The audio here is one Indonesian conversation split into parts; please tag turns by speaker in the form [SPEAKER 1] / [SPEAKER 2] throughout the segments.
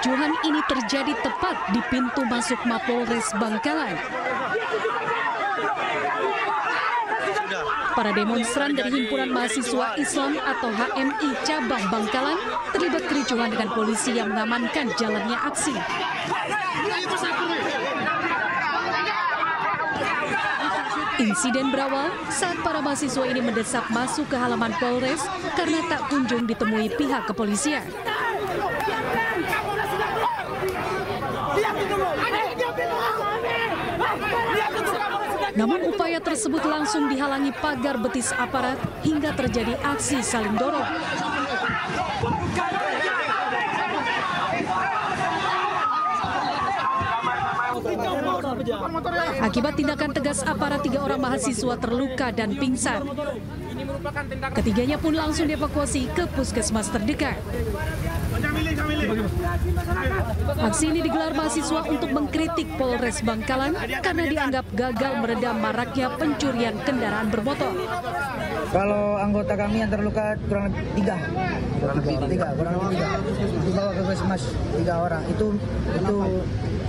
[SPEAKER 1] Kericuhan ini terjadi tepat di pintu masuk Mapolres Bangkalan. Para demonstran dari Himpunan Mahasiswa Islam atau HMI Cabang Bangkalan terlibat kericuhan dengan polisi yang mengamankan jalannya aksi. Insiden berawal saat para mahasiswa ini mendesak masuk ke halaman Polres karena tak kunjung ditemui pihak kepolisian. Namun upaya tersebut langsung dihalangi pagar betis aparat hingga terjadi aksi saling dorong. Akibat tindakan tegas aparat, 3 orang mahasiswa terluka dan pingsan. Ketiganya pun langsung dievakuasi ke puskesmas terdekat. Aksi ini digelar mahasiswa untuk mengkritik Polres Bangkalan karena dianggap gagal meredam maraknya pencurian kendaraan bermotor.
[SPEAKER 2] Kalau anggota kami yang terluka kurang lebih 3. Dibawa ke puskesmas 3 orang. Itu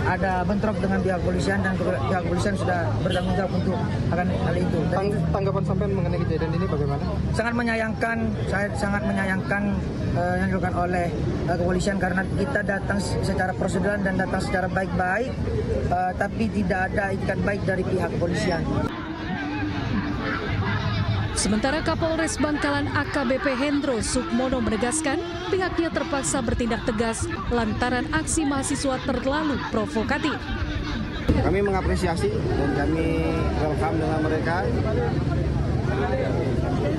[SPEAKER 2] ada bentrok dengan pihak kepolisian dan pihak kepolisian sudah bertanggung jawab untuk akan hal itu.
[SPEAKER 3] Tanggapan sampean mengenai kejadian ini bagaimana?
[SPEAKER 2] Saya sangat menyayangkan yang dilakukan oleh kepolisian karena kita datang secara prosedural dan datang secara baik-baik, tapi tidak ada itikat baik dari pihak kepolisian.
[SPEAKER 1] Sementara Kapolres Bangkalan AKBP Hendro Sukmono menegaskan pihaknya terpaksa bertindak tegas lantaran aksi mahasiswa terlalu provokatif.
[SPEAKER 3] Kami mengapresiasi dan kami welcome dengan mereka.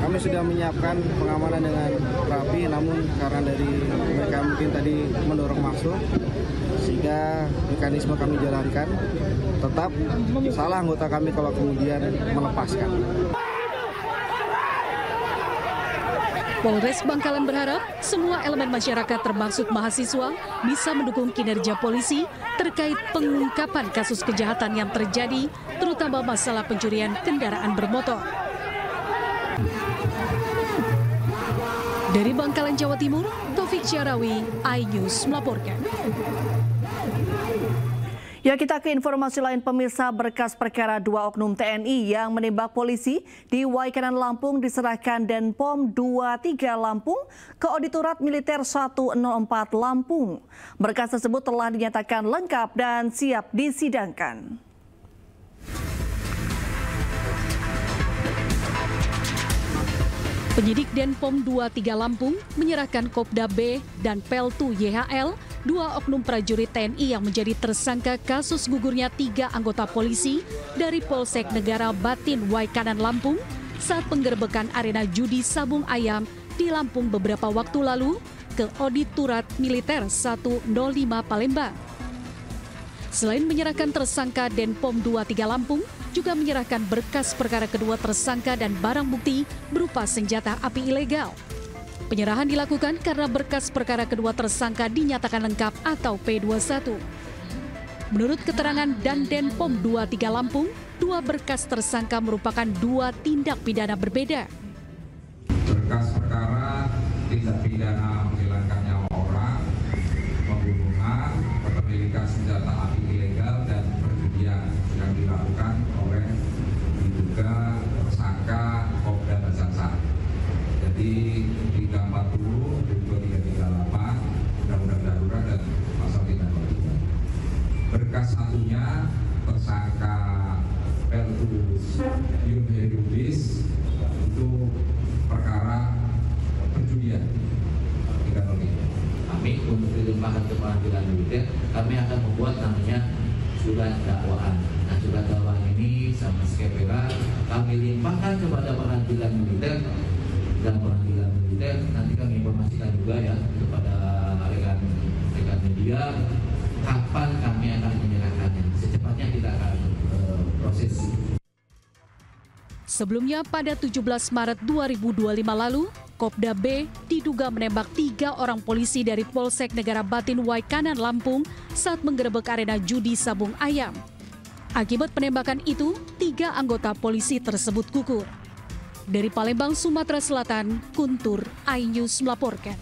[SPEAKER 3] Kami sudah menyiapkan pengamanan dengan rapi, namun karena dari mereka mungkin tadi mendorong masuk, sehingga mekanisme kami jalankan. Tetap salah anggota kami kalau kemudian melepaskan.
[SPEAKER 1] Polres Bangkalan berharap semua elemen masyarakat termasuk mahasiswa bisa mendukung kinerja polisi terkait pengungkapan kasus kejahatan yang terjadi, terutama masalah pencurian kendaraan bermotor. Dari Bangkalan, Jawa Timur, Taufik Syarawi, iNews melaporkan.
[SPEAKER 4] Ya, kita ke informasi lain, pemirsa. Berkas perkara 2 oknum TNI yang menembak polisi di Waikanan, Lampung diserahkan Denpom 23 Lampung ke Auditorat Militer 104 Lampung. Berkas tersebut telah dinyatakan lengkap dan siap disidangkan.
[SPEAKER 1] Penyidik Denpom 23 Lampung menyerahkan Kopda B dan Peltu YHL, 2 oknum prajurit TNI yang menjadi tersangka kasus gugurnya 3 anggota polisi dari Polsek Negara Batin Waikanan, Lampung saat penggerbekan arena judi sabung ayam di Lampung beberapa waktu lalu ke Auditorat Militer 105 Palembang. Selain menyerahkan tersangka, Denpom 23 Lampung juga menyerahkan berkas perkara kedua tersangka dan barang bukti berupa senjata api ilegal. Penyerahan dilakukan karena berkas perkara kedua tersangka dinyatakan lengkap atau P21. Menurut keterangan dan Denpom 23 Lampung, 2 berkas tersangka merupakan 2 tindak pidana berbeda.
[SPEAKER 5] Berkas perkara tindak pidana menghilangkan nyawa orang, pembunuhan, kepemilikan senjata api ilegal dan perjudian yang dilakukan oleh diduga tersangka Kopda Basaksar. Jadi 340, 2338, Undang-Undang Darurat dan Pasal 323. Berkas satunya tersangka Peltus Yunherudis untuk perkara perjudian 303.
[SPEAKER 6] Kami untuk dilimpahkan ke pengadilan militer, kami akan membuat namanya surat dakwaan. Nah, surat dakwaan ini sama skepera kami limpahkan kepada pengadilan militer, dan pengadilan militer nanti kami informasikan juga ya kepada rekan media kapan kami akan menyerahkannya. Secepatnya kita akan proses.
[SPEAKER 1] Sebelumnya pada 17 Maret 2025 lalu, Kopda B diduga menembak 3 orang polisi dari Polsek Negara Batin Waikanan, Lampung saat menggerebek arena judi sabung ayam. Akibat penembakan itu, 3 anggota polisi tersebut gugur. Dari Palembang, Sumatera Selatan, Kuntur, iNews melaporkan.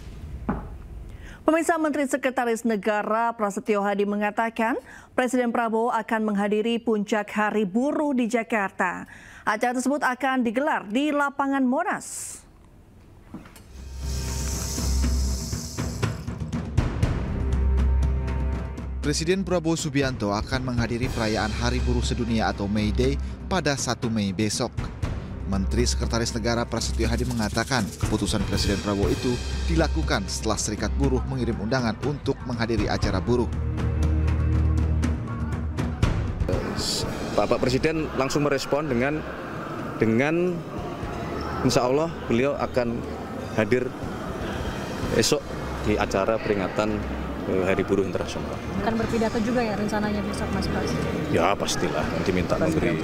[SPEAKER 4] Pemirsa, Menteri Sekretaris Negara Prasetyo Hadi mengatakan Presiden Prabowo akan menghadiri puncak Hari Buruh di Jakarta. Acara tersebut akan digelar di lapangan Monas.
[SPEAKER 7] Presiden Prabowo Subianto akan menghadiri perayaan Hari Buruh Sedunia atau May Day pada 1 Mei besok. Menteri Sekretaris Negara Prasetyo Hadi mengatakan keputusan Presiden Prabowo itu dilakukan setelah Serikat Buruh mengirim undangan untuk menghadiri acara buruh.
[SPEAKER 8] Bapak Presiden langsung merespon dengan insya Allah beliau akan hadir esok di acara peringatan Hari Buruh Internasional.
[SPEAKER 9] Akan berpidato juga ya rencananya besok, Mas Pras?
[SPEAKER 8] Ya pastilah, nanti minta memberi.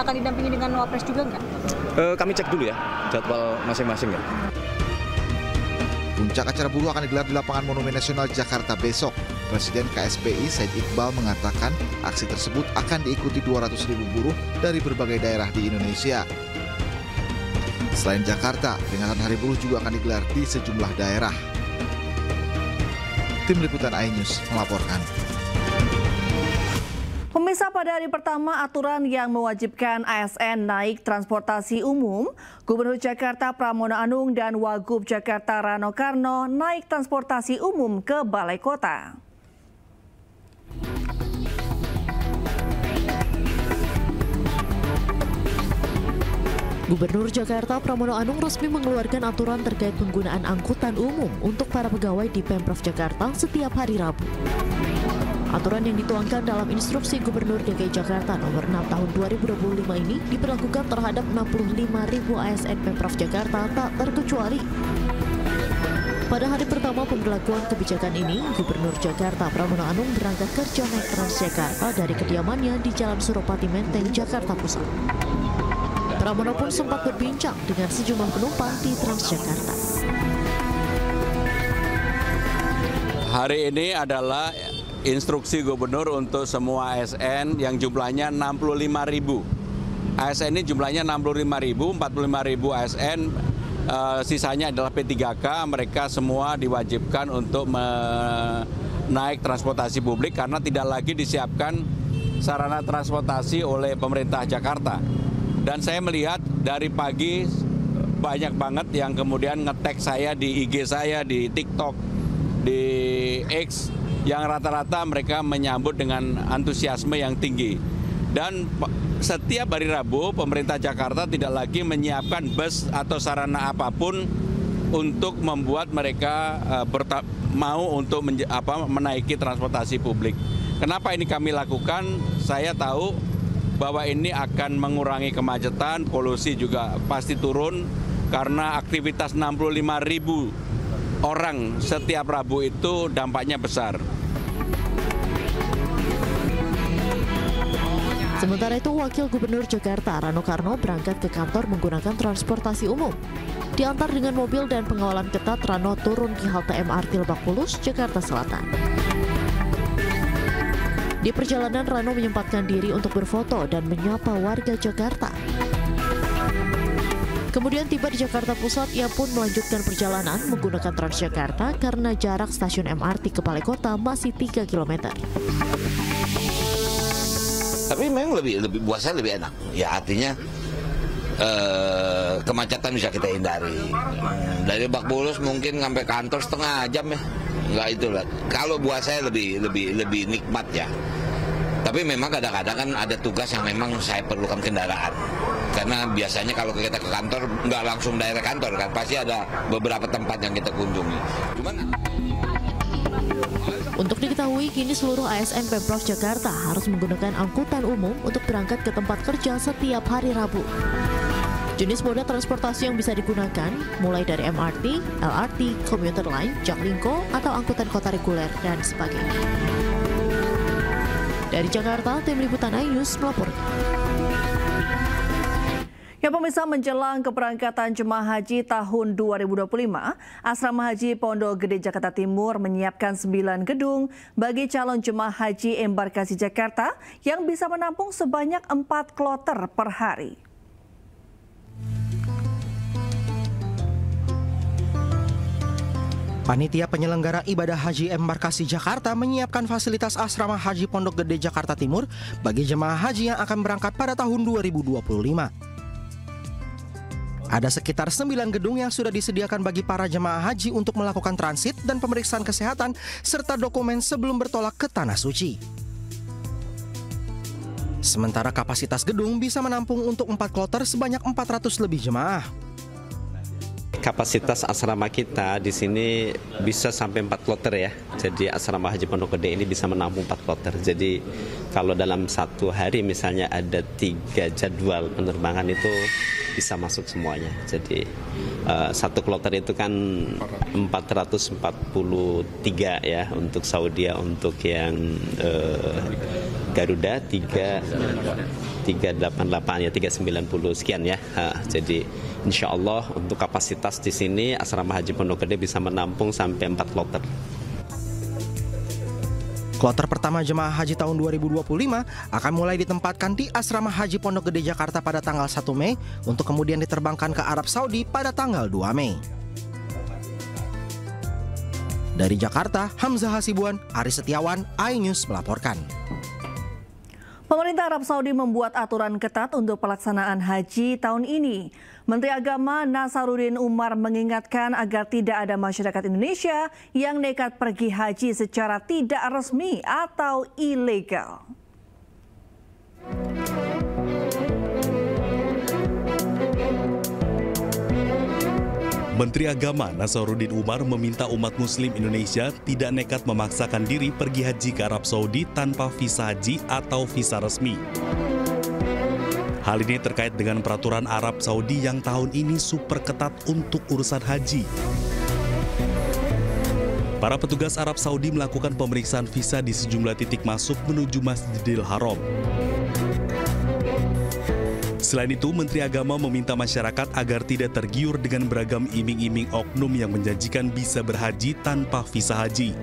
[SPEAKER 9] Akan didampingi dengan Wapres juga nggak?
[SPEAKER 8] Kami cek dulu ya jadwal masing-masing ya.
[SPEAKER 7] Puncak acara buruh akan digelar di lapangan Monumen Nasional Jakarta besok. Presiden KSPI Said Iqbal mengatakan aksi tersebut akan diikuti 200.000 buruh dari berbagai daerah di Indonesia. Selain Jakarta, peringatan Hari Buruh juga akan digelar di sejumlah daerah. Tim Liputan iNews melaporkan.
[SPEAKER 4] Pemirsa, pada hari pertama aturan yang mewajibkan ASN naik transportasi umum, Gubernur Jakarta Pramono Anung dan Wagub Jakarta Rano Karno naik transportasi umum ke Balai Kota.
[SPEAKER 10] Gubernur Jakarta Pramono Anung resmi mengeluarkan aturan terkait penggunaan angkutan umum untuk para pegawai di Pemprov Jakarta setiap hari Rabu. Aturan yang dituangkan dalam instruksi Gubernur DKI Jakarta nomor 6 tahun 2025 ini diberlakukan terhadap 65.000 ASN Pemprov Jakarta tak terkecuali. Pada hari pertama pemberlakuan kebijakan ini, Gubernur Jakarta Pramono Anung berangkat kerja naik Transjakarta dari kediamannya di Jalan Suropati Menteng, Jakarta Pusat. Pramono pun sempat berbincang dengan sejumlah penumpang di Transjakarta.
[SPEAKER 11] Hari ini adalah instruksi gubernur untuk semua ASN yang jumlahnya 65.000. ASN ini jumlahnya 65.000, 45.000 ASN, sisanya adalah P3K, mereka semua diwajibkan untuk naik transportasi publik karena tidak lagi disiapkan sarana transportasi oleh pemerintah Jakarta. Dan saya melihat dari pagi banyak banget yang kemudian nge-tag saya di IG saya, di TikTok, di X, yang rata-rata mereka menyambut dengan antusiasme yang tinggi. Dan setiap hari Rabu pemerintah Jakarta tidak lagi menyiapkan bus atau sarana apapun untuk membuat mereka mau untuk menaiki transportasi publik. Kenapa ini kami lakukan? Saya tahu bahwa ini akan mengurangi kemacetan, polusi juga pasti turun karena aktivitas 65.000 orang setiap Rabu itu dampaknya besar.
[SPEAKER 10] Sementara itu, Wakil Gubernur Jakarta Rano Karno berangkat ke kantor menggunakan transportasi umum. Diantar dengan mobil dan pengawalan ketat, Rano turun di halte MRT Lebak Bulus, Jakarta Selatan. Di perjalanan, Rano menyempatkan diri untuk berfoto dan menyapa warga Jakarta. Kemudian tiba di Jakarta Pusat, ia pun melanjutkan perjalanan menggunakan Transjakarta karena jarak stasiun MRT ke Balai Kota masih 3 km.
[SPEAKER 6] Tapi memang lebih buat saya lebih enak. Ya artinya kemacetan bisa kita hindari. Dari Lebak Bulus mungkin sampai kantor setengah jam ya. Enggak itulah. Kalau buat saya lebih nikmat ya. Tapi memang kadang-kadang kan ada tugas yang memang saya perlukan kendaraan. Karena biasanya kalau kita ke kantor nggak langsung daerah kantor kan, pasti ada beberapa tempat yang kita kunjungi.
[SPEAKER 10] Untuk diketahui, kini seluruh ASN Pemprov Jakarta harus menggunakan angkutan umum untuk berangkat ke tempat kerja setiap hari Rabu. Jenis moda transportasi yang bisa digunakan mulai dari MRT, LRT, komuter lain, Jaklingko, atau angkutan kota reguler, dan sebagainya. Dari Jakarta, Tim Liputan iNews melaporkan.
[SPEAKER 4] Ya pemirsa, menjelang keberangkatan jemaah haji tahun 2025, Asrama Haji Pondok Gede Jakarta Timur menyiapkan 9 gedung bagi calon jemaah haji embarkasi Jakarta yang bisa menampung sebanyak 4 kloter per hari.
[SPEAKER 12] Panitia penyelenggara ibadah haji embarkasi Jakarta menyiapkan fasilitas asrama haji Pondok Gede Jakarta Timur bagi jemaah haji yang akan berangkat pada tahun 2025. Ada sekitar 9 gedung yang sudah disediakan bagi para jemaah haji untuk melakukan transit dan pemeriksaan kesehatan serta dokumen sebelum bertolak ke Tanah Suci. Sementara kapasitas gedung bisa menampung untuk 4 kloter sebanyak 400 lebih jemaah.
[SPEAKER 13] Kapasitas asrama kita di sini bisa sampai 4 kloter ya. Jadi asrama haji Pondok Gede ini bisa menampung 4 kloter. Jadi kalau dalam satu hari misalnya ada 3 jadwal penerbangan itu bisa masuk semuanya. Jadi satu kloter itu kan 443 ya untuk Saudi, untuk yang Garuda 388 ya, 390 sekian ya. Jadi insya Allah untuk kapasitas di sini asrama haji Pondok Gede bisa menampung sampai 4 kloter.
[SPEAKER 12] Kloter pertama jemaah haji tahun 2025 akan mulai ditempatkan di asrama haji Pondok Gede Jakarta pada tanggal 1 Mei untuk kemudian diterbangkan ke Arab Saudi pada tanggal 2 Mei. Dari Jakarta, Hamzah Hasibuan, Aris Setiawan, iNews melaporkan.
[SPEAKER 4] Pemerintah Arab Saudi membuat aturan ketat untuk pelaksanaan haji tahun ini. Menteri Agama Nasaruddin Umar mengingatkan agar tidak ada masyarakat Indonesia yang nekat pergi haji secara tidak resmi atau ilegal.
[SPEAKER 14] Menteri Agama Nasaruddin Umar meminta umat muslim Indonesia tidak nekat memaksakan diri pergi haji ke Arab Saudi tanpa visa haji atau visa resmi. Hal ini terkait dengan peraturan Arab Saudi yang tahun ini super ketat untuk urusan haji. Para petugas Arab Saudi melakukan pemeriksaan visa di sejumlah titik masuk menuju Masjidil Haram. Selain itu, Menteri Agama meminta masyarakat agar tidak tergiur dengan beragam iming-iming oknum yang menjanjikan bisa berhaji tanpa visa haji.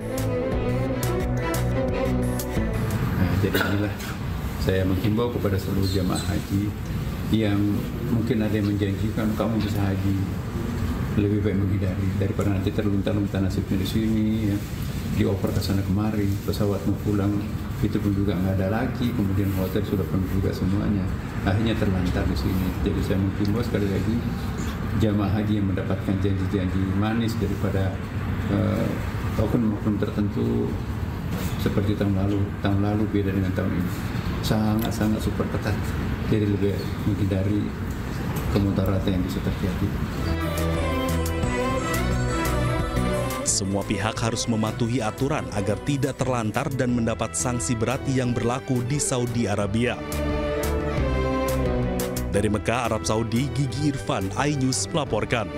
[SPEAKER 15] Jadi inilah saya menghimbau kepada seluruh jamaah haji yang mungkin ada yang menjanjikan kamu bisa haji, lebih baik menghindari daripada nanti terlunta-lunta nasibnya di sini, ya, dioper ke sana kemari, pesawat mau pulang itu pun juga nggak ada lagi, kemudian hotel sudah penuh juga semuanya, akhirnya terlantar di sini. Jadi saya menghimbau sekali lagi jamaah haji yang mendapatkan janji-janji manis daripada oknum-oknum tertentu seperti tahun lalu beda dengan tahun ini, sangat super ketat. Jadi lebih menghindari kemudaratan yang bisa terjadi.
[SPEAKER 14] Semua pihak harus mematuhi aturan agar tidak terlantar dan mendapat sanksi berat yang berlaku di Saudi Arabia. Dari Mekah, Arab Saudi, Gigi Irfan, iNews melaporkan.